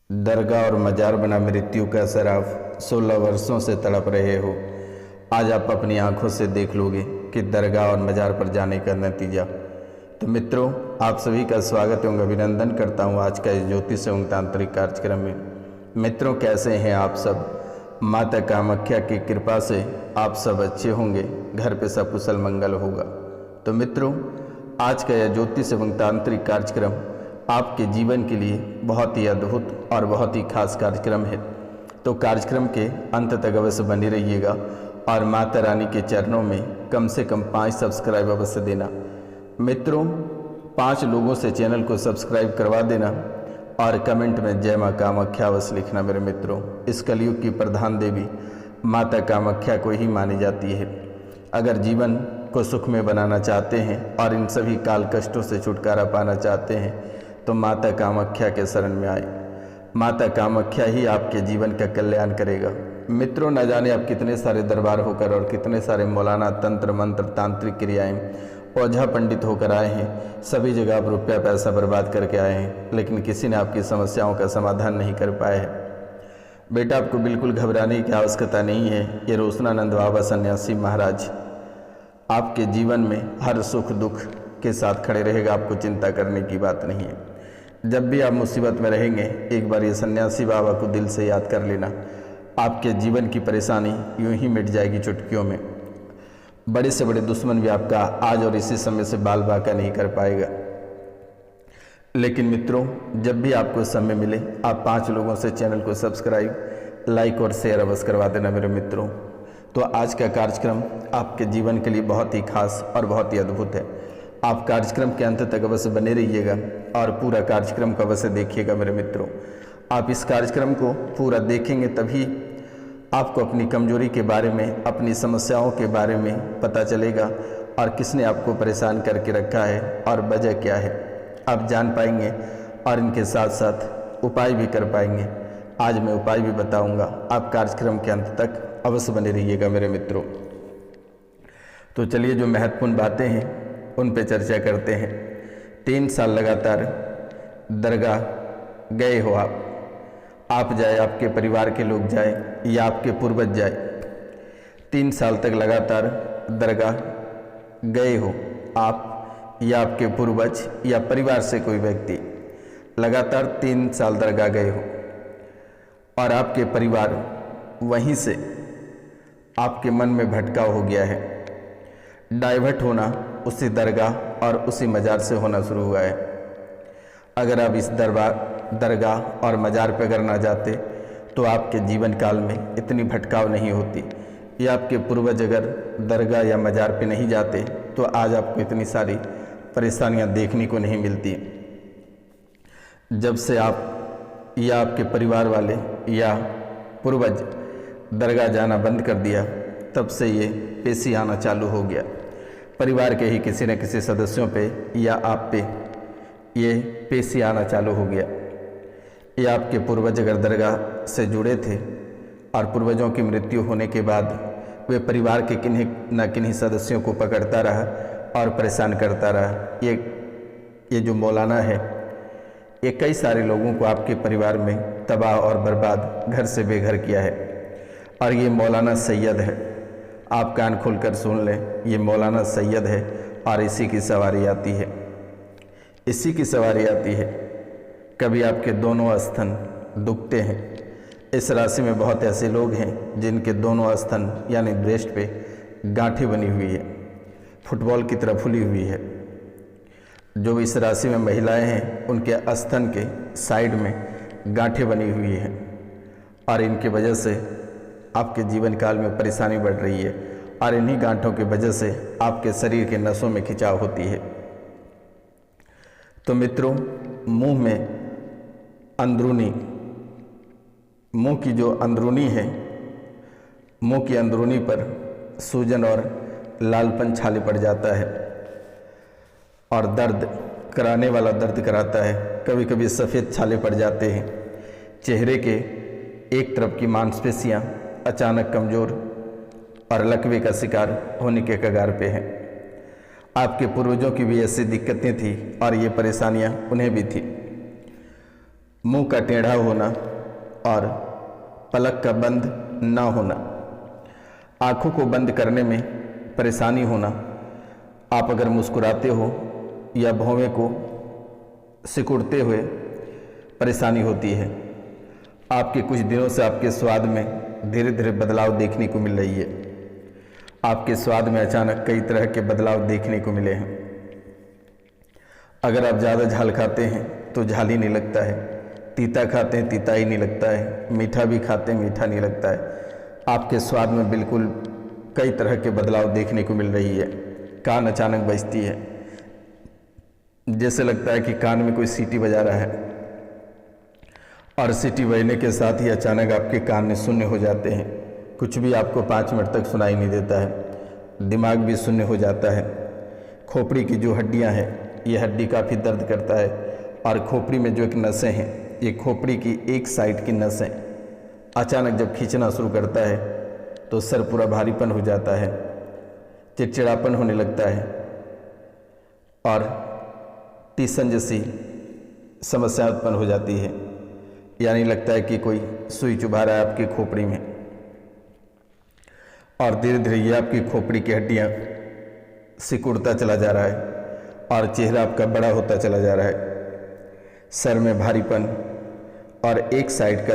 दरगाह और मजार बना मृत्यु का शराफ 16 वर्षों से तड़प रहे हो। आज आप अपनी आंखों से देख लोगे कि दरगाह और मजार पर जाने का नतीजा। तो मित्रों, आप सभी का स्वागत एवं अभिनंदन करता हूं आज का इस ज्योतिष एवं तांत्रिक कार्यक्रम में। मित्रों, कैसे हैं आप सब? माता कामाख्या की कृपा से आप सब अच्छे होंगे, घर पे सब कुशल मंगल होगा। तो मित्रों, आज का यह ज्योतिष एवं तांत्रिक कार्यक्रम आपके जीवन के लिए बहुत ही अद्भुत और बहुत ही खास कार्यक्रम है। तो कार्यक्रम के अंत तक अवश्य बने रहिएगा और माता रानी के चरणों में कम से कम 5 सब्सक्राइब अवश्य देना। मित्रों, 5 लोगों से चैनल को सब्सक्राइब करवा देना और कमेंट में जय माँ कामाख्या अवश्य लिखना। मेरे मित्रों, इस कलयुग की प्रधान देवी माता कामाख्या को ही मानी जाती है। अगर जीवन को सुख में बनाना चाहते हैं और इन सभी काल कष्टों से छुटकारा पाना चाहते हैं तो माता कामाख्या के शरण में आए। माता कामाख्या ही आपके जीवन का कल्याण करेगा। मित्रों, न जाने आप कितने सारे दरबार होकर और कितने सारे मौलाना, तंत्र मंत्र, तांत्रिक क्रियाएं, ओझा पंडित होकर आए हैं। सभी जगह आप रुपया पैसा बर्बाद करके आए हैं, लेकिन किसी ने आपकी समस्याओं का समाधान नहीं कर पाया है। बेटा, आपको बिल्कुल घबराने की आवश्यकता नहीं है। ये रोशनानंद बाबा सन्यासी महाराज आपके जीवन में हर सुख दुख के साथ खड़े रहेगा। आपको चिंता करने की बात नहीं है। जब भी आप मुसीबत में रहेंगे, एक बार ये सन्यासी बाबा को दिल से याद कर लेना। आपके जीवन की परेशानी यूं ही मिट जाएगी चुटकियों में। बड़े से बड़े दुश्मन भी आपका आज और इसी समय से बाल बाका नहीं कर पाएगा। लेकिन मित्रों, जब भी आपको समय मिले, आप 5 लोगों से चैनल को सब्सक्राइब, लाइक और शेयर अवश्य करवा देना मेरे मित्रों। तो आज का कार्यक्रम आपके जीवन के लिए बहुत ही खास और बहुत ही अद्भुत है। आप कार्यक्रम के अंत तक अवश्य बने रहिएगा और पूरा कार्यक्रम को अवश्य देखिएगा मेरे मित्रों। आप इस कार्यक्रम को पूरा देखेंगे तभी आपको अपनी कमजोरी के बारे में, अपनी समस्याओं के बारे में पता चलेगा और किसने आपको परेशान करके रखा है और वजह क्या है आप जान पाएंगे और इनके साथ साथ उपाय भी कर पाएंगे। आज मैं उपाय भी बताऊंगा। आप कार्यक्रम के अंत तक अवश्य बने रहिएगा मेरे मित्रों। तो चलिए, जो महत्वपूर्ण बातें हैं उन पे चर्चा करते हैं। 3 साल लगातार दरगाह गए हो आप जाए, आपके परिवार के लोग जाए या आपके पूर्वज जाए, 3 साल तक लगातार दरगाह गए हो आप या आपके पूर्वज या परिवार से कोई व्यक्ति लगातार 3 साल दरगाह गए हो और आपके परिवार वहीं से आपके मन में भटकाव हो गया है। डाइवर्ट होना उसी दरगाह और उसी मजार से होना शुरू हुआ है। अगर आप इस दरगाह और मजार पर अगर ना जाते तो आपके जीवन काल में इतनी भटकाव नहीं होती, या आपके पूर्वज अगर दरगाह या मजार पे नहीं जाते तो आज आपको इतनी सारी परेशानियां देखने को नहीं मिलती। जब से आप या आपके परिवार वाले या पूर्वज दरगाह जाना बंद कर दिया, तब से ये पेशी आना चालू हो गया। परिवार के ही किसी न किसी सदस्यों पे या आप पे ये पेशी आना चालू हो गया। या आपके पूर्वज अगर दरगाह से जुड़े थे और पूर्वजों की मृत्यु होने के बाद वे परिवार के किन्हीं न किन्हीं सदस्यों को पकड़ता रहा और परेशान करता रहा। ये जो मौलाना है, ये कई सारे लोगों को आपके परिवार में तबाह और बर्बाद, घर से बेघर किया है। और ये मौलाना सैयद है। आप कान खोलकर सुन लें, ये मौलाना सैयद है और इसी की सवारी आती है, इसी की सवारी आती है। कभी आपके दोनों स्तन दुखते हैं। इस राशि में बहुत ऐसे लोग हैं जिनके दोनों स्तन यानी ब्रेस्ट पे गांठें बनी हुई है, फुटबॉल की तरह फुली हुई है। जो इस राशि में महिलाएं हैं, उनके स्तन के साइड में गांठें बनी हुई हैं और इनकी वजह से आपके जीवन काल में परेशानी बढ़ रही है और इन्हीं गांठों की वजह से आपके शरीर के नसों में खिंचाव होती है। तो मित्रों, मुंह में अंदरूनी, मुंह की जो अंदरूनी है, मुंह की अंदरूनी पर सूजन और लालपन छाले पड़ जाता है और दर्द कराने वाला दर्द कराता है। कभी कभी सफ़ेद छाले पड़ जाते हैं। चेहरे के एक तरफ की मांसपेशियां अचानक कमज़ोर और लकवे का शिकार होने के कगार पे हैं। आपके पूर्वजों की भी ऐसी दिक्कतें थी और ये परेशानियां उन्हें भी थी। मुंह का टेढ़ा होना और पलक का बंद ना होना, आँखों को बंद करने में परेशानी होना। आप अगर मुस्कुराते हो या भौवें को सिकुड़ते हुए परेशानी होती है। आपके कुछ दिनों से आपके स्वाद में धीरे धीरे बदलाव देखने को मिल रही है। आपके स्वाद में अचानक कई तरह के बदलाव देखने को मिले हैं। अगर आप ज़्यादा झाल खाते हैं तो झाल ही नहीं लगता है, तीता खाते हैं तीता ही नहीं लगता है, मीठा भी खाते हैं मीठा नहीं लगता है। आपके स्वाद में बिल्कुल कई तरह के बदलाव देखने को मिल रही है। कान अचानक बजती है, जैसे लगता है कि कान में कोई सीटी बजा रहा है, और सीटी बजने के साथ ही अचानक आपके कान में शून्य हो जाते हैं। कुछ भी आपको 5 मिनट तक सुनाई नहीं देता है। दिमाग भी शून्य हो जाता है। खोपड़ी की जो हड्डियां हैं, ये हड्डी काफ़ी दर्द करता है, और खोपड़ी में जो एक नसें हैं, ये खोपड़ी की एक साइड की नसें अचानक जब खींचना शुरू करता है तो सर पूरा भारीपन हो जाता है, चिड़चिड़ापन होने लगता है, और टीसन जैसी समस्या उत्पन्न हो जाती है। यानी लगता है कि कोई सुई चुभा रहा है आपकी खोपड़ी में, और धीरे धीरे ये आपकी खोपड़ी की हड्डियाँ सिकुड़ता चला जा रहा है, और चेहरा आपका बड़ा होता चला जा रहा है। सर में भारीपन, और एक साइड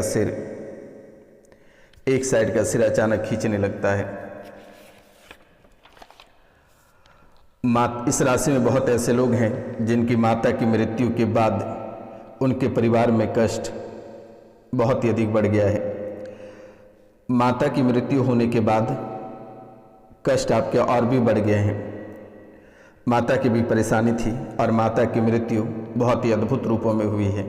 का सिर अचानक खींचने लगता है। इस राशि में बहुत ऐसे लोग हैं जिनकी माता की मृत्यु के बाद उनके परिवार में कष्ट बहुत ही अधिक बढ़ गया है। माता की मृत्यु होने के बाद कष्ट आपके और भी बढ़ गए हैं। माता की भी परेशानी थी, और माता की मृत्यु बहुत ही अद्भुत रूपों में हुई है।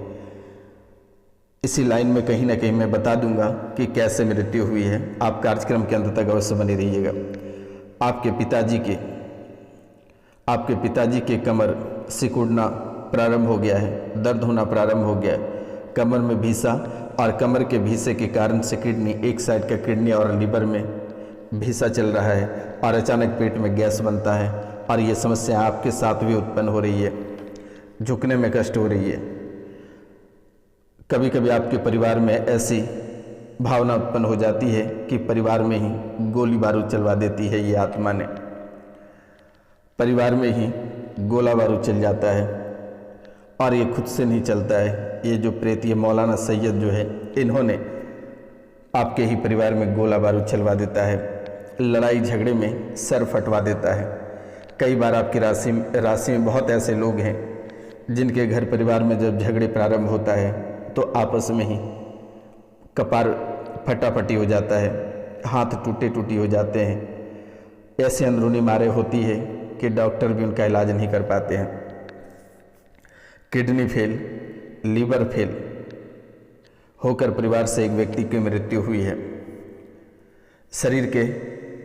इसी लाइन में कहीं ना कहीं मैं बता दूंगा कि कैसे मृत्यु हुई है। आप कार्यक्रम के अंत तक अवश्य बने रहिएगा। आपके पिताजी के कमर सिकुड़ना प्रारंभ हो गया है, दर्द होना प्रारंभ हो गया है, कमर में भीसा, और कमर के भीसे के कारण से किडनी, एक साइड का किडनी और लीवर में भीसा चल रहा है, और अचानक पेट में गैस बनता है, और ये समस्या आपके साथ भी उत्पन्न हो रही है। झुकने में कष्ट हो रही है। कभी कभी आपके परिवार में ऐसी भावना उत्पन्न हो जाती है कि परिवार में ही गोली बारूद चलवा देती है ये आत्मा ने। परिवार में ही गोला बारूद चल जाता है, और ये खुद से नहीं चलता है। ये जो प्रेत, ये मौलाना सैयद जो है, इन्होंने आपके ही परिवार में गोला बारूद चलवा देता है। लड़ाई झगड़े में सर फटवा देता है। कई बार आपकी राशि में बहुत ऐसे लोग हैं जिनके घर परिवार में जब झगड़े प्रारंभ होता है तो आपस में ही कपार फटाफटी हो जाता है, हाथ टूटी हो जाते हैं। ऐसे अंदरूनी मारे होती है कि डॉक्टर भी उनका इलाज नहीं कर पाते हैं। किडनी फेल, लीवर फेल होकर परिवार से एक व्यक्ति की मृत्यु हुई है। शरीर के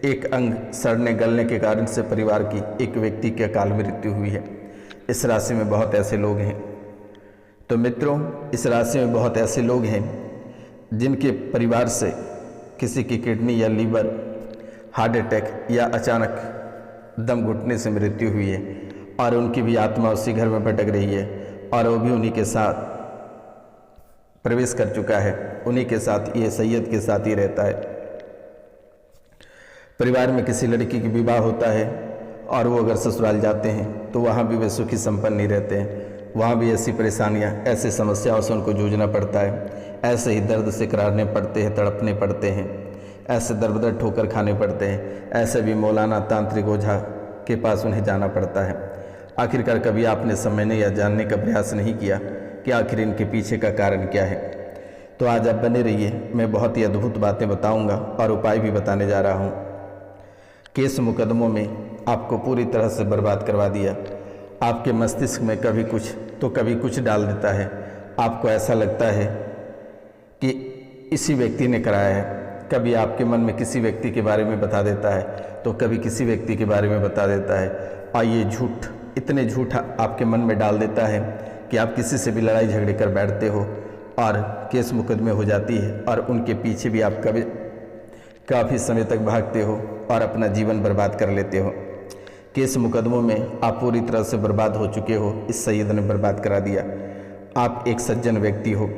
एक अंग सड़ने गलने के कारण से परिवार की एक व्यक्ति की अकाल मृत्यु हुई है। इस राशि में बहुत ऐसे लोग हैं। तो मित्रों, इस राशि में बहुत ऐसे लोग हैं जिनके परिवार से किसी की किडनी या लीवर, हार्ट अटैक या अचानक दम घुटने से मृत्यु हुई है, और उनकी भी आत्मा उसी घर में भटक रही है, और वो भी उन्हीं के साथ प्रवेश कर चुका है। उन्हीं के साथ, ये सैयद के साथ ही रहता है। परिवार में किसी लड़की की विवाह होता है, और वो अगर ससुराल जाते हैं तो वहाँ भी वे सुखी संपन्न नहीं रहते हैं। वहाँ भी ऐसी परेशानियाँ, ऐसी समस्याओं से उनको जूझना पड़ता है। ऐसे ही दर्द से करारने पड़ते हैं, तड़पने पड़ते हैं, ऐसे दर बदर ठोकर खाने पड़ते हैं। ऐसे भी मौलाना, तांत्रिक, ओझा के पास उन्हें जाना पड़ता है। आखिरकार कभी आपने समझने या जानने का प्रयास नहीं किया कि आखिर इनके पीछे का कारण क्या है। तो आज आप बने रहिए, मैं बहुत ही अद्भुत बातें बताऊंगा और उपाय भी बताने जा रहा हूं। केस मुकदमों में आपको पूरी तरह से बर्बाद करवा दिया। आपके मस्तिष्क में कभी कुछ तो कभी कुछ डाल देता है। आपको ऐसा लगता है कि इसी व्यक्ति ने कराया है। कभी आपके मन में किसी व्यक्ति के बारे में बता देता है, तो कभी किसी व्यक्ति के बारे में बता देता है, और ये झूठ, इतने झूठ आपके मन में डाल देता है कि आप किसी से भी लड़ाई झगड़े कर बैठते हो, और केस मुकदमे हो जाती है, और उनके पीछे भी आप कभी काफ़ी समय तक भागते हो और अपना जीवन बर्बाद कर लेते हो। केस मुकदमों में आप पूरी तरह से बर्बाद हो चुके हो। इस सैयद ने बर्बाद करा दिया। आप एक सज्जन व्यक्ति हो,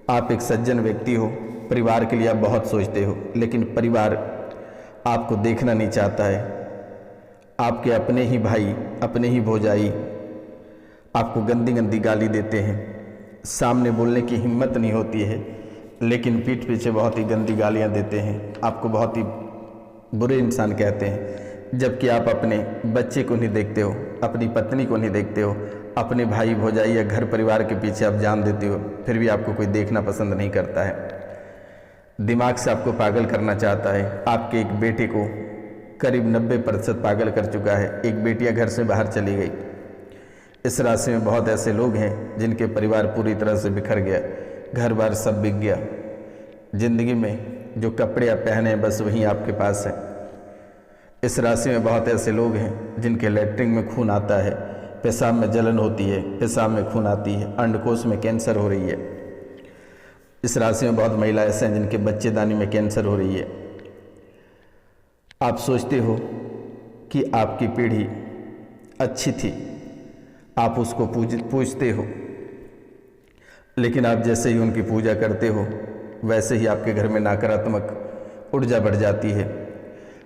आप एक सज्जन व्यक्ति हो, परिवार के लिए आप बहुत सोचते हो, लेकिन परिवार आपको देखना नहीं चाहता है। आपके अपने ही भाई, अपने ही भौजाई आपको गंदी गंदी गाली देते हैं, सामने बोलने की हिम्मत नहीं होती है, लेकिन पीठ पीछे बहुत ही गंदी गालियां देते हैं, आपको बहुत ही बुरे इंसान कहते हैं। जबकि आप अपने बच्चे को नहीं देखते हो, अपनी पत्नी को नहीं देखते हो, अपने भाई भौजाई या घर परिवार के पीछे आप जान देते हो, फिर भी आपको कोई देखना पसंद नहीं करता है। दिमाग से आपको पागल करना चाहता है। आपके एक बेटे को करीब 90% पागल कर चुका है। एक बेटियां घर से बाहर चली गई। इस राशि में बहुत ऐसे लोग हैं जिनके परिवार पूरी तरह से बिखर गया, घर बार सब बिक गया। जिंदगी में जो कपड़े आप पहने बस वही आपके पास है। इस राशि में बहुत ऐसे लोग हैं जिनके लैट्रिन में खून आता है, पेशाब में जलन होती है, पेशाब में खून आती है, अंडकोश में कैंसर हो रही है। इस राशि में बहुत महिला ऐसे हैं जिनके बच्चेदानी में कैंसर हो रही है। आप सोचते हो कि आपकी पीढ़ी अच्छी थी, आप उसको पूजते हो, लेकिन आप जैसे ही उनकी पूजा करते हो वैसे ही आपके घर में नकारात्मक ऊर्जा बढ़ जाती है,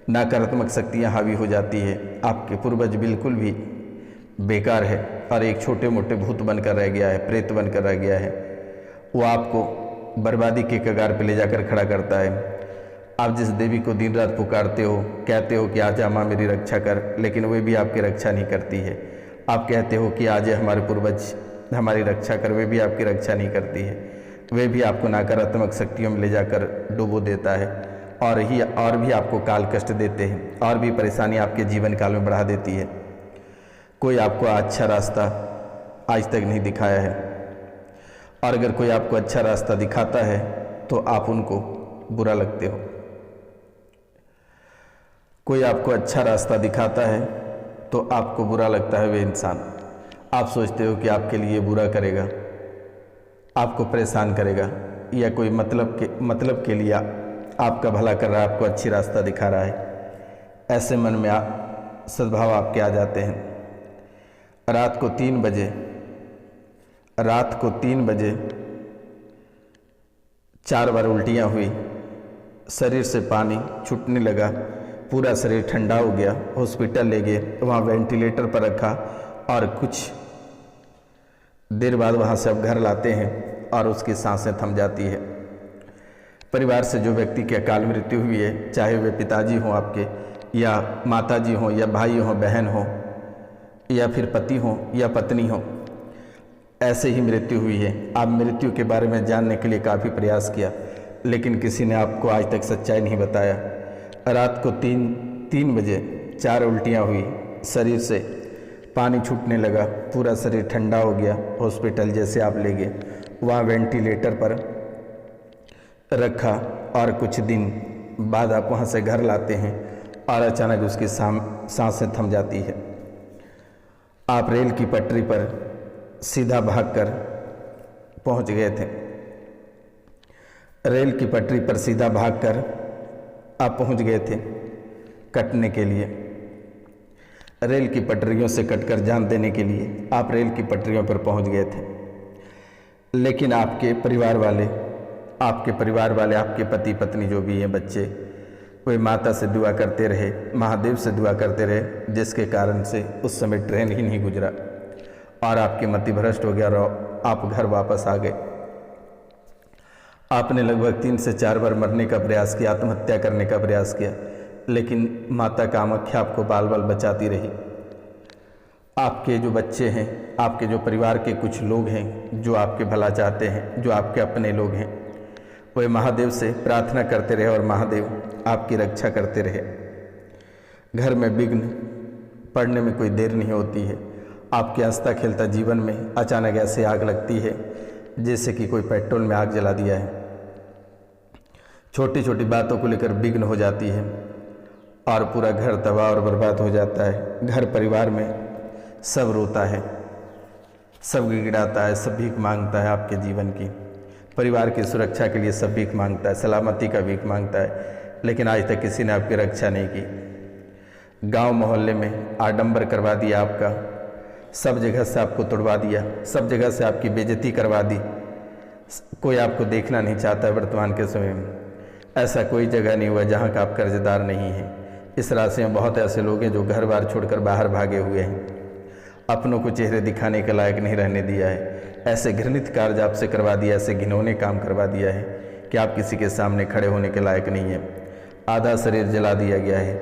नकारात्मक शक्तियाँ हावी हो जाती है। आपके पूर्वज बिल्कुल भी बेकार है और एक छोटे मोटे भूत बनकर रह गया है, प्रेत बनकर रह गया है। वो आपको बर्बादी के कगार पर ले जाकर खड़ा करता है। आप जिस देवी को दिन रात पुकारते हो, कहते हो कि आजा माँ मेरी रक्षा कर, लेकिन वे भी आपकी रक्षा नहीं करती है। आप कहते हो कि आज हमारे पूर्वज हमारी रक्षा कर, वे भी आपकी रक्षा नहीं करती है। वे भी आपको नकारात्मक शक्तियों में ले जाकर डुबो देता है और भी आपको काल कष्ट देते हैं, और भी परेशानी आपके जीवन काल में बढ़ा देती है। कोई आपको अच्छा रास्ता आज तक नहीं दिखाया है, और अगर कोई आपको अच्छा रास्ता दिखाता है तो आप उनको बुरा लगते हो। कोई आपको अच्छा रास्ता दिखाता है तो आपको बुरा लगता है वे इंसान। आप सोचते हो कि आपके लिए बुरा करेगा, आपको परेशान करेगा, या कोई मतलब के लिए आपका भला कर रहा है, आपको अच्छी रास्ता दिखा रहा है। ऐसे मन में सद्भाव आपके आ जाते हैं। रात को 3 बजे 4 बार उल्टियाँ हुई, शरीर से पानी छूटने लगा, पूरा शरीर ठंडा हो गया। हॉस्पिटल ले गए, वहाँ वेंटिलेटर पर रखा, और कुछ देर बाद वहाँ से अब घर लाते हैं और उसकी सांसें थम जाती है। परिवार से जो व्यक्ति की अकाल मृत्यु हुई है, चाहे वे पिताजी हों आपके, या माताजी हों, या भाई हों, बहन हों, या फिर पति हों या पत्नी हों, ऐसे ही मृत्यु हुई है। आप मृत्यु के बारे में जानने के लिए काफ़ी प्रयास किया, लेकिन किसी ने आपको आज तक सच्चाई नहीं बताया। रात को 3 बजे 4 उल्टियाँ हुई, शरीर से पानी छूटने लगा, पूरा शरीर ठंडा हो गया। हॉस्पिटल जैसे आप ले गए, वहाँ वेंटिलेटर पर रखा, और कुछ दिन बाद आप वहाँ से घर लाते हैं और अचानक उसकी सांसें थम जाती है। आप रेल की पटरी पर सीधा भागकर पहुँच गए थे। रेल की पटरी पर सीधा भागकर आप पहुँच गए थे कटने के लिए। रेल की पटरियों से कटकर जान देने के लिए आप रेल की पटरियों पर पहुंच गए थे, लेकिन आपके परिवार वाले, आपके पति पत्नी जो भी हैं, बच्चे, वे माता से दुआ करते रहे, महादेव से दुआ करते रहे, जिसके कारण से उस समय ट्रेन ही नहीं गुजरा और आपकी मति भ्रष्ट हो गया और आप घर वापस आ गए। आपने लगभग 3 से 4 बार मरने का प्रयास किया, आत्महत्या करने का प्रयास किया, लेकिन माता कामाख्या आपको बाल बाल बचाती रही। आपके जो बच्चे हैं, आपके जो परिवार के कुछ लोग हैं जो आपके भला चाहते हैं, जो आपके अपने लोग हैं, वे महादेव से प्रार्थना करते रहे और महादेव आपकी रक्षा करते रहे। घर में विघ्न पड़ने में कोई देर नहीं होती है। आपके हंसता खेलता जीवन में अचानक ऐसे आग लगती है जैसे कि कोई पेट्रोल में आग जला दिया है। छोटी छोटी बातों को लेकर विघ्न हो जाती है और पूरा घर तबाह और बर्बाद हो जाता है। घर परिवार में सब रोता है, सब गिड़गिड़ाता है, सब भीख मांगता है आपके जीवन की। परिवार की सुरक्षा के लिए सब भीख मांगता है, सलामती का भीख मांगता है, लेकिन आज तक किसी ने आपकी रक्षा नहीं की। गांव मोहल्ले में आडंबर करवा दिया आपका, सब जगह से आपको तुड़वा दिया, सब जगह से आपकी बेइज्जती करवा दी। कोई आपको देखना नहीं चाहता है वर्तमान के समय में। ऐसा कोई जगह नहीं हुआ जहाँ का आप कर्जदार नहीं है। इस राशि में बहुत ऐसे लोग हैं जो घर बार छोड़कर बाहर भागे हुए हैं, अपनों को चेहरे दिखाने के लायक नहीं रहने दिया है। ऐसे घृणित कार्य आपसे करवा दिया, ऐसे घिनौने काम करवा दिया है कि आप किसी के सामने खड़े होने के लायक नहीं है। आधा शरीर जला दिया गया है।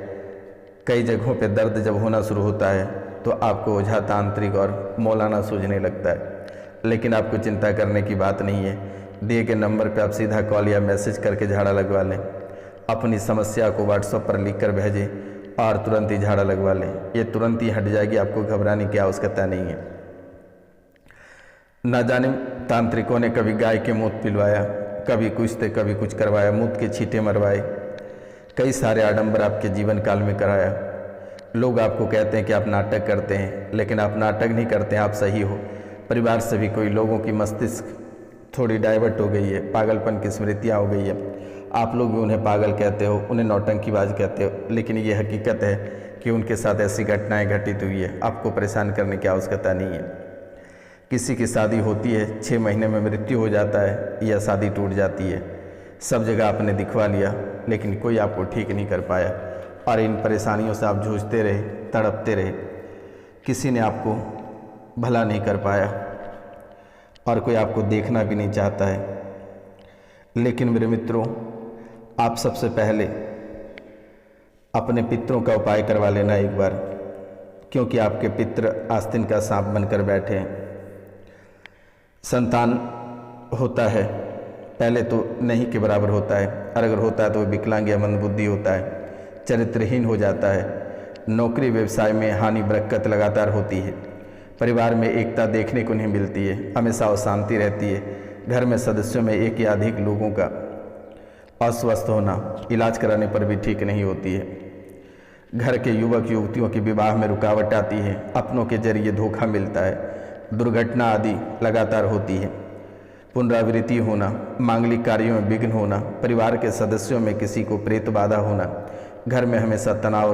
कई जगहों पे दर्द जब होना शुरू होता है तो आपको ओझा, तांत्रिक और मौलाना सूझने लगता है, लेकिन आपको चिंता करने की बात नहीं है। दिए के नंबर पे आप सीधा कॉल या मैसेज करके झाड़ा लगवा लें। अपनी समस्या को व्हाट्सएप पर लिख कर भेजें और तुरंत ही झाड़ा लगवा लें। ये तुरंत ही हट जाएगी, आपको घबराने की आवश्यकता नहीं है। न जाने तांत्रिकों ने कभी गाय के मूत पिलवाया, कभी कुछ तो कभी कुछ करवाया, मूत के छींटे मरवाए, कई सारे आडंबर आपके जीवन काल में कराया। लोग आपको कहते हैं कि आप नाटक करते हैं, लेकिन आप नाटक नहीं करते हैं, आप सही हो। परिवार से भी कोई लोगों की मस्तिष्क थोड़ी डाइवर्ट हो गई है, पागलपन की स्मृतियाँ हो गई है। आप लोग भी उन्हें पागल कहते हो, उन्हें नौटंकीबाज कहते हो, लेकिन ये हकीकत है कि उनके साथ ऐसी घटनाएं घटित हुई है। आपको परेशान करने की आवश्यकता नहीं है। किसी की शादी होती है, 6 महीने में मृत्यु हो जाता है या शादी टूट जाती है। सब जगह आपने दिखवा लिया, लेकिन कोई आपको ठीक नहीं कर पाया और इन परेशानियों से आप जूझते रहे, तड़पते रहे। किसी ने आपको भला नहीं कर पाया और कोई आपको देखना भी नहीं चाहता है। लेकिन मेरे मित्रों, आप सबसे पहले अपने पितरों का उपाय करवा लेना एक बार, क्योंकि आपके पितर आस्तीन का सांप बनकर बैठे हैं। संतान होता है, पहले तो नहीं के बराबर होता है, और अगर होता है तो विकलांग या मंदबुद्धि होता है, चरित्रहीन हो जाता है। नौकरी व्यवसाय में हानि बरकत लगातार होती है। परिवार में एकता देखने को नहीं मिलती है, हमेशा अशांति रहती है। घर में सदस्यों में एक या अधिक लोगों का अस्वस्थ होना इलाज कराने पर भी ठीक नहीं होती है। घर के युवक युवतियों के विवाह में रुकावट आती है, अपनों के जरिए धोखा मिलता है, दुर्घटना आदि लगातार होती है। पुनरावृत्ति होना, मांगलिक कार्यों में विघ्न होना, परिवार के सदस्यों में किसी को प्रेत बाधा होना, घर में हमेशा तनाव